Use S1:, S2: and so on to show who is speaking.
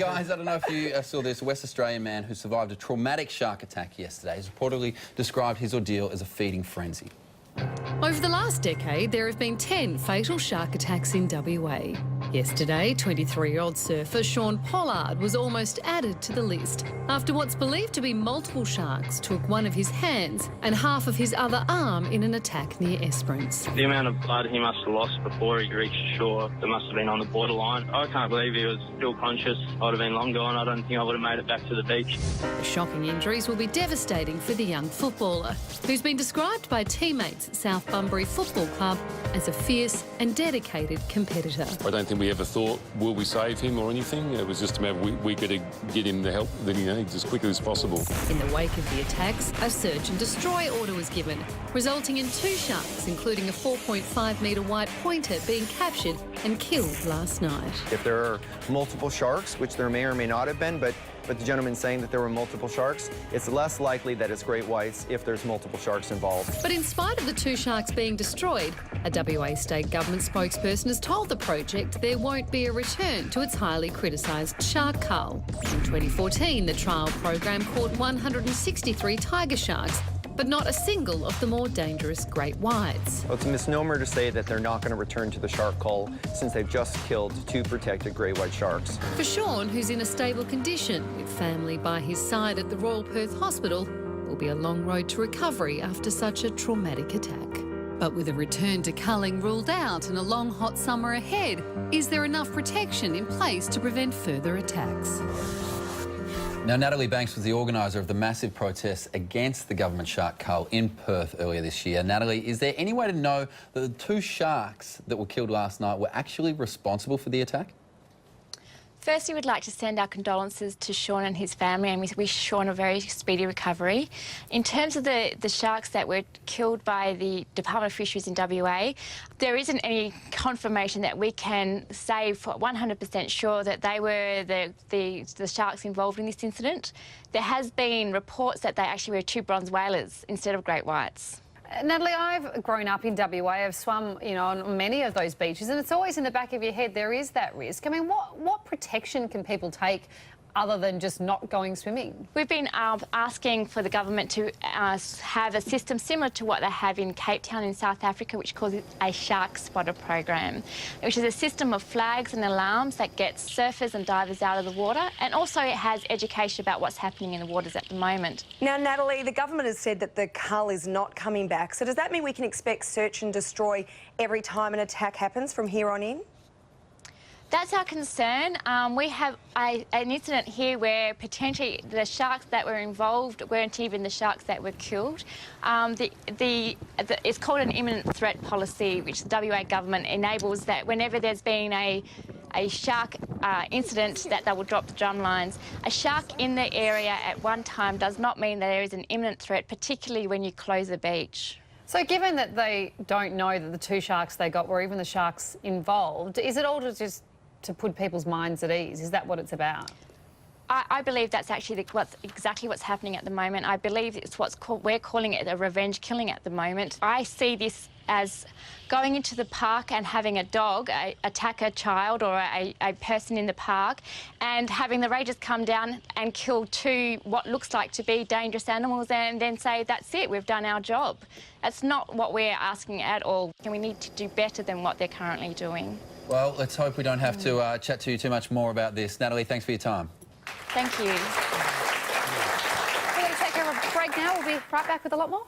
S1: guys, I don't know if you saw this. A West Australian man who survived a traumatic shark attack yesterday has reportedly described his ordeal as a feeding frenzy.
S2: Over the last decade, there have been 10 fatal shark attacks in WA. Yesterday, 23-year-old surfer Sean Pollard was almost added to the list after what's believed to be multiple sharks took one of his hands and half of his other arm in an attack near Esperance.
S3: The amount of blood he must have lost before he reached shore, it must have been on the borderline. I can't believe he was still conscious. I'd have been long gone. I don't think I would have made it back to the beach.
S2: The shocking injuries will be devastating for the young footballer, who's been described by teammates at South Bunbury Football Club as a fierce and dedicated competitor.
S4: I don't think we ever thought, will we save him or anything? It was just a matter of we got to get him the help that he needs as quickly as possible.
S2: In the wake of the attacks, a search and destroy order was given, resulting in 2 sharks, including a 4.5-metre white pointer, being captured and killed last night.
S5: If there are multiple sharks, which there may or may not have been, but the gentleman saying that there were multiple sharks, it's less likely that it's great whites if there's multiple sharks involved.
S2: But in spite of the 2 sharks being destroyed, a WA state government spokesperson has told the project there won't be a return to its highly criticised shark cull. In 2014, the trial program caught 163 tiger sharks, but not a single of the more dangerous great whites.
S5: Well, it's a misnomer to say that they're not going to return to the shark cull since they've just killed 2 protected great white sharks.
S2: For Sean, who's in a stable condition with family by his side at the Royal Perth Hospital, it will be a long road to recovery after such a traumatic attack. But with a return to culling ruled out and a long hot summer ahead, is there enough protection in place to prevent further attacks?
S1: Now, Natalie Banks was the organiser of the massive protests against the government shark cull in Perth earlier this year. Natalie, is there any way to know that the 2 sharks that were killed last night were actually responsible for the attack?
S6: Firstly, we'd like to send our condolences to Sean and his family, and we wish Sean a very speedy recovery. In terms of the sharks that were killed by the Department of Fisheries in WA, there isn't any confirmation that we can say for 100% sure that they were the sharks involved in this incident. There has been reports that they actually were 2 bronze whalers instead of great whites.
S7: Natalie, I've grown up in WA. I've swum, on many of those beaches, and it's always in the back of your head there is that risk. I mean, what protection can people take other than just not going swimming? We've
S6: been asking for the government to have a system similar to what they have in Cape Town in South Africa, which calls it a shark spotter program, which is a system of flags and alarms that gets surfers and divers out of the water, and also it has education about what's happening in the waters at the moment.
S8: Now, Natalie, the government has said that the cull is not coming back, so does that mean we can expect search and destroy every time an attack happens from here on in?
S6: That's our concern. We have an incident here where potentially the sharks that were involved weren't even the sharks that were killed. It's called an imminent threat policy, which the WA government enables that whenever there's been a shark incident that they will drop the drum lines. A shark in the area at one time does not mean that there is an imminent threat, particularly when you close a beach.
S7: So given that they don't know that the 2 sharks they got were even the sharks involved, is it all just to put people's minds at ease? Is that what it's about?
S6: I believe that's actually exactly what's happening at the moment. I believe it's we're calling it a revenge killing at the moment. I see this as going into the park and having a dog attack a child or a person in the park and having the rangers come down and kill 2 what looks like to be dangerous animals and then say, that's it, we've done our job. That's not what we're asking at all, and we need to do better than what they're currently doing.
S1: Well, let's hope we don't have to chat to you too much more about this. Natalie, thanks for your time.
S6: Thank you.
S7: We're going to take a break now. We'll be right back with a lot more.